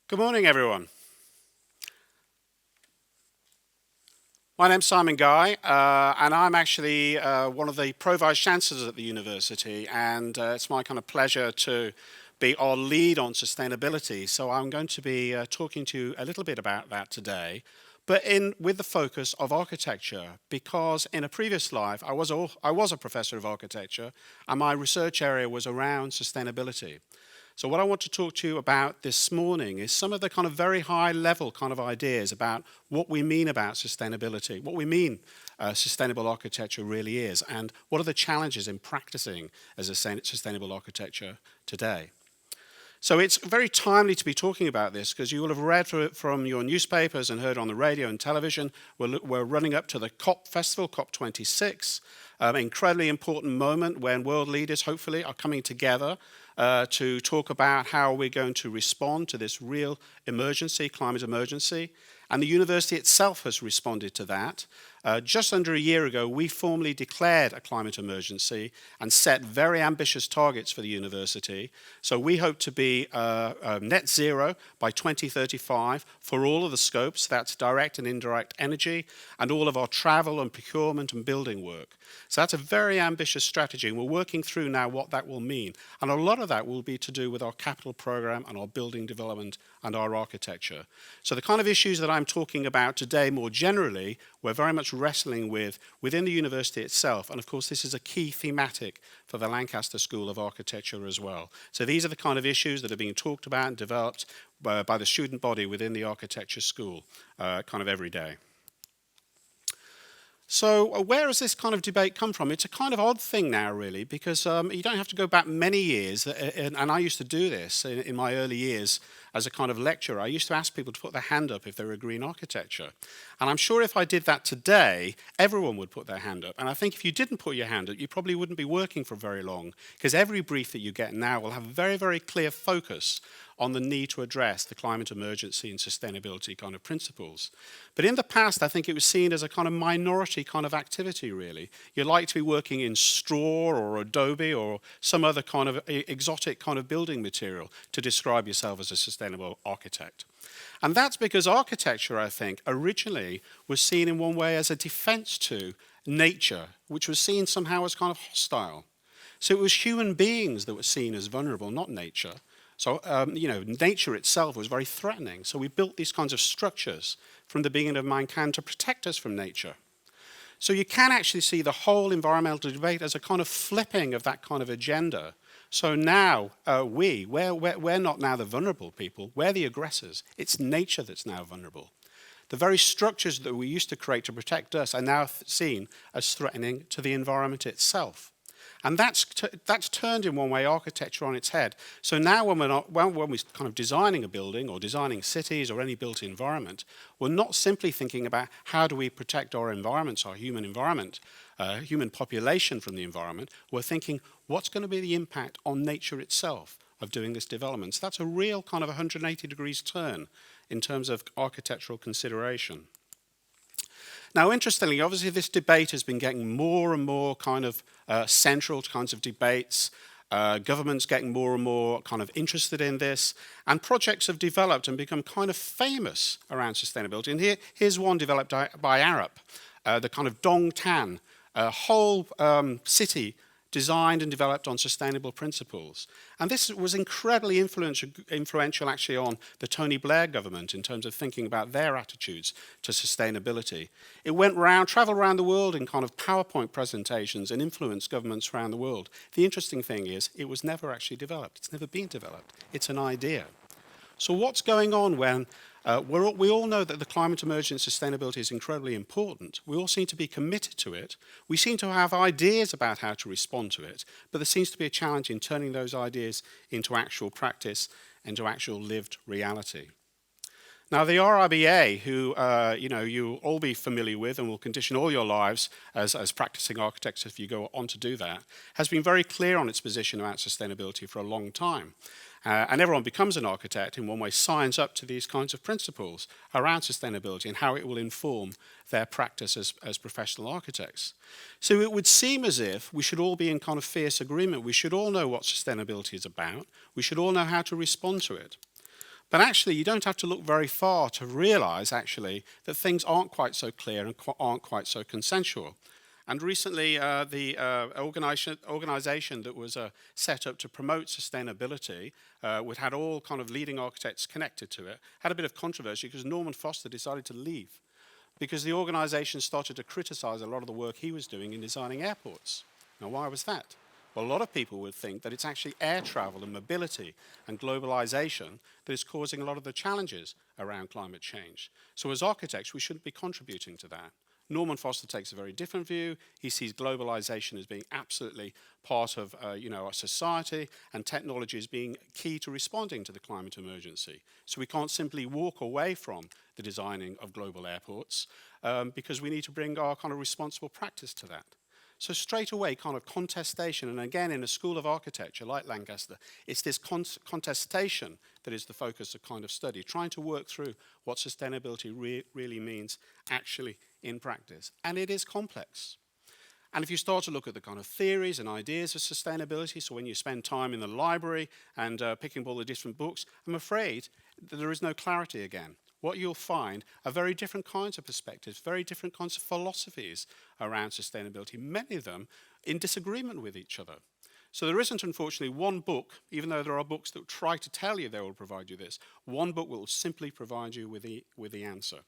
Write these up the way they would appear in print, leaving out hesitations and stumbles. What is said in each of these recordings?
Good morning, everyone. My name's Simon Guy, and I'm actually one of the Pro Vice Chancellors at the university, and it's my kind of pleasure to be our lead on sustainability. So I'm going to be talking to you a little bit about that today, but with the focus of architecture, because in a previous life I was a professor of architecture, and my research area was around sustainability. So what I want to talk to you about this morning is some of the kind of very high level kind of ideas about what we mean about sustainability, what we mean sustainable architecture really is, and what are the challenges in practicing as a sustainable architecture today. So it's very timely to be talking about this because you will have read from your newspapers and heard on the radio and television. We're running up to the COP festival, COP26, incredibly important moment when world leaders hopefully are coming together to talk about how we're going to respond to this real emergency, climate emergency. And the university itself has responded to that. Just under a year ago, we formally declared a climate emergency and set very ambitious targets for the university. So we hope to be net zero by 2035 for all of the scopes, that's direct and indirect energy, and all of our travel and procurement and building work. So that's a very ambitious strategy, and we're working through now what that will mean. And a lot of that will be to do with our capital program and our building development and our architecture. So the kind of issues that I'm talking about today more generally, we're very much wrestling with within the university itself. And of course, this is a key thematic for the Lancaster School of Architecture as well. So these are the kind of issues that are being talked about and developed by the student body within the architecture school kind of every day. So where has this kind of debate come from? It's a kind of odd thing now, really, because you don't have to go back many years, and I used to do this in my early years as a kind of lecturer. I used to ask people to put their hand up if they were green architecture. And I'm sure if I did that today, everyone would put their hand up. And I think if you didn't put your hand up, you probably wouldn't be working for very long, because every brief that you get now will have a very, very clear focus on the need to address the climate emergency and sustainability kind of principles. But in the past, I think it was seen as a kind of minority kind of activity, really. You'd like to be working in straw or adobe or some other kind of exotic kind of building material to describe yourself as a sustainable architect. And that's because architecture, I think, originally was seen in one way as a defense to nature, which was seen somehow as kind of hostile. So it was human beings that were seen as vulnerable, not nature. So, nature itself was very threatening. So we built these kinds of structures from the beginning of mankind to protect us from nature. So you can actually see the whole environmental debate as a kind of flipping of that kind of agenda. So now we're not now the vulnerable people, we're the aggressors. It's nature that's now vulnerable. The very structures that we used to create to protect us are now seen as threatening to the environment itself. And that's turned in one way architecture on its head. So now when we're kind of designing a building or designing cities or any built environment, we're not simply thinking about how do we protect our environments, our human environment, human population from the environment. We're thinking what's going to be the impact on nature itself of doing this development. So that's a real kind of 180 degrees turn in terms of architectural consideration. Now, interestingly, obviously this debate has been getting more and more kind of central to kinds of debates. Governments getting more and more kind of interested in this. And projects have developed and become kind of famous around sustainability. And here's one developed by Arup, the kind of Dong Tan, a whole city designed and developed on sustainable principles. And this was incredibly influential actually on the Tony Blair government in terms of thinking about their attitudes to sustainability. It traveled around the world in kind of PowerPoint presentations and influenced governments around the world. The interesting thing is it was never actually developed. It's never been developed. It's an idea. So what's going on when we all know that the climate emergency sustainability is incredibly important. We all seem to be committed to it. We seem to have ideas about how to respond to it, but there seems to be a challenge in turning those ideas into actual practice, into actual lived reality. Now, the RIBA, who you'll all be familiar with and will condition all your lives as practicing architects if you go on to do that, has been very clear on its position about sustainability for a long time. And everyone becomes an architect in one way, signs up to these kinds of principles around sustainability and how it will inform their practice as professional architects. So it would seem as if we should all be in kind of fierce agreement. We should all know what sustainability is about. We should all know how to respond to it. But actually, you don't have to look very far to realize, actually, that things aren't quite so clear and aren't quite so consensual. And recently, the organization that was set up to promote sustainability, which had all kind of leading architects connected to it, had a bit of controversy because Norman Foster decided to leave because the organization started to criticize a lot of the work he was doing in designing airports. Now, why was that? Well, a lot of people would think that it's actually air travel and mobility and globalization that is causing a lot of the challenges around climate change. So as architects, we shouldn't be contributing to that. Norman Foster takes a very different view. He sees globalization as being absolutely part of our society, and technology as being key to responding to the climate emergency. So we can't simply walk away from the designing of global airports because we need to bring our kind of responsible practice to that. So straight away, kind of contestation, and again, in a school of architecture like Lancaster, it's this contestation that is the focus of kind of study, trying to work through what sustainability really means actually in practice. And it is complex. And if you start to look at the kind of theories and ideas of sustainability, so when you spend time in the library and picking up all the different books, I'm afraid that there is no clarity again. What you'll find are very different kinds of perspectives, very different kinds of philosophies around sustainability, many of them in disagreement with each other. So there isn't, unfortunately, one book, even though there are books that try to tell you they will provide you this, one book will simply provide you with the answer.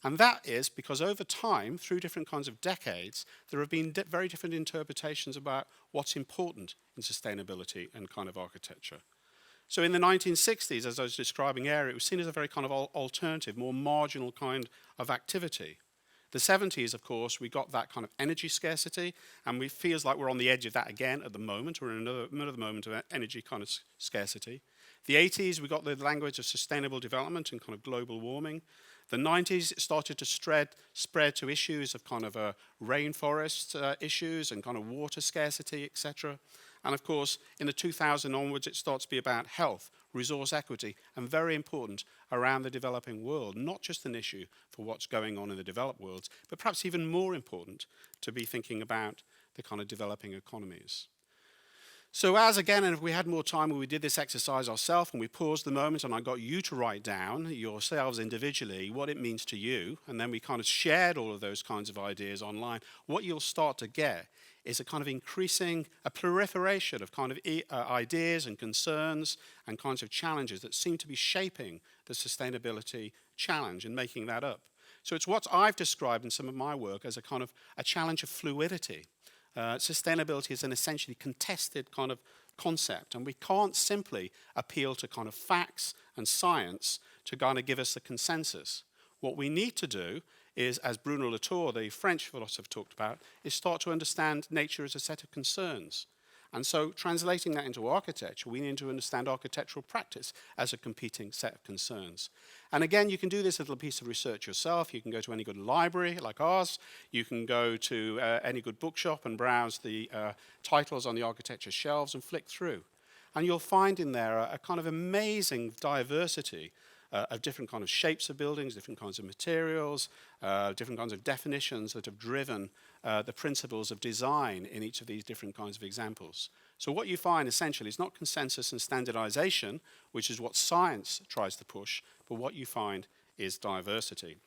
And that is because over time, through different kinds of decades, there have been very different interpretations about what's important in sustainability and kind of architecture. So in the 1960s, as I was describing earlier, it was seen as a very kind of alternative, more marginal kind of activity. The 70s, of course, we got that kind of energy scarcity, and it feels like we're on the edge of that again at the moment. We're in another moment of energy kind of scarcity. The 80s, we got the language of sustainable development and kind of global warming. The 90s, it started to spread to issues of kind of rainforest issues and kind of water scarcity, etc. And of course, in the 2000s onwards, it starts to be about health, resource equity, and very important around the developing world, not just an issue for what's going on in the developed worlds, but perhaps even more important to be thinking about the kind of developing economies. So as again, and if we had more time when we did this exercise ourselves and we paused the moment and I got you to write down yourselves individually what it means to you, and then we kind of shared all of those kinds of ideas online, what you'll start to get is a kind of increasing, a proliferation of kind of ideas and concerns and kinds of challenges that seem to be shaping the sustainability challenge and making that up. So it's what I've described in some of my work as a kind of a challenge of fluidity. Sustainability is an essentially contested kind of concept, and we can't simply appeal to kind of facts and science to kind of give us a consensus. What we need to do is, as Bruno Latour, the French philosopher, talked about, is start to understand nature as a set of concerns. And so translating that into architecture, we need to understand architectural practice as a competing set of concerns. And again, you can do this little piece of research yourself. You can go to any good library like ours. You can go to any good bookshop and browse the titles on the architecture shelves and flick through. And you'll find in there a kind of amazing diversity of different kinds of shapes of buildings, different kinds of materials, different kinds of definitions that have driven the principles of design in each of these different kinds of examples. So what you find essentially is not consensus and standardization, which is what science tries to push, but what you find is diversity.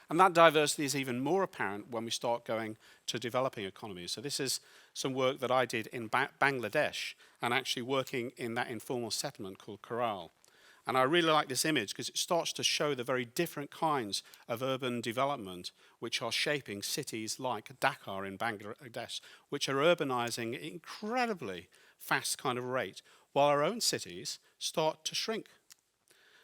And that diversity is even more apparent when we start going to developing economies. So this is some work that I did in Bangladesh and actually working in that informal settlement called Koral. And I really like this image because it starts to show the very different kinds of urban development which are shaping cities like Dhaka in Bangladesh, which are urbanizing at incredibly fast kind of rate, while our own cities start to shrink.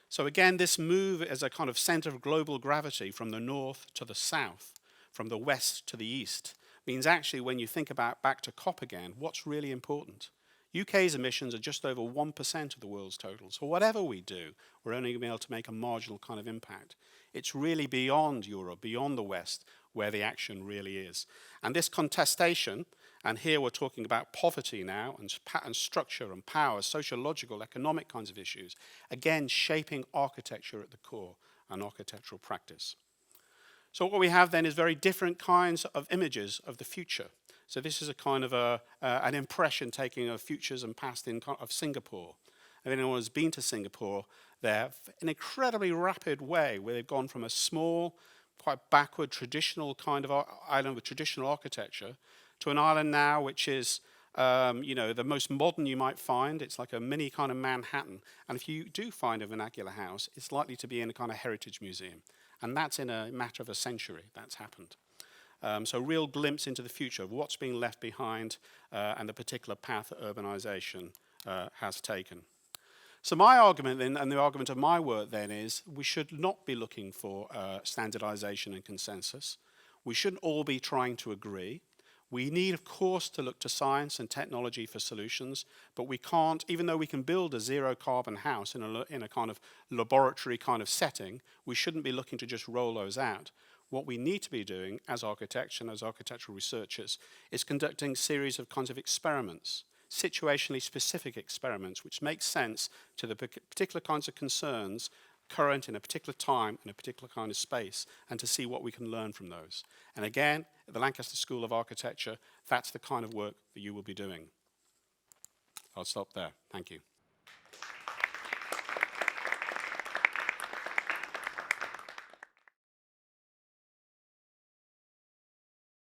So again, this move as a kind of center of global gravity from the north to the south, from the west to the east, means actually when you think about back to COP again, what's really important? UK's emissions are just over 1% of the world's total. So whatever we do, we're only going to be able to make a marginal kind of impact. It's really beyond Europe, beyond the West, where the action really is. And this contestation, and here we're talking about poverty now, and structure and power, sociological, economic kinds of issues, again, shaping architecture at the core and architectural practice. So what we have then is very different kinds of images of the future. So this is a kind of an impression taking of futures and past of Singapore. if anyone has been to Singapore, they're in an incredibly rapid way where they've gone from a small, quite backward, traditional kind of island with traditional architecture to an island now which is the most modern you might find. It's like a mini kind of Manhattan. And if you do find a vernacular house, it's likely to be in a kind of heritage museum. And that's in a matter of a century that's happened. So a real glimpse into the future of what's being left behind and the particular path that urbanization has taken. So my argument then, and the argument of my work then, is we should not be looking for standardization and consensus. We shouldn't all be trying to agree. We need, of course, to look to science and technology for solutions, but we can't, even though we can build a zero-carbon house in a kind of laboratory kind of setting, we shouldn't be looking to just roll those out. What we need to be doing as architects and as architectural researchers is conducting a series of kinds of experiments, situationally specific experiments, which make sense to the particular kinds of concerns current in a particular time in a particular kind of space, and to see what we can learn from those. And again, at the Lancaster School of Architecture, that's the kind of work that you will be doing. I'll stop there. Thank you.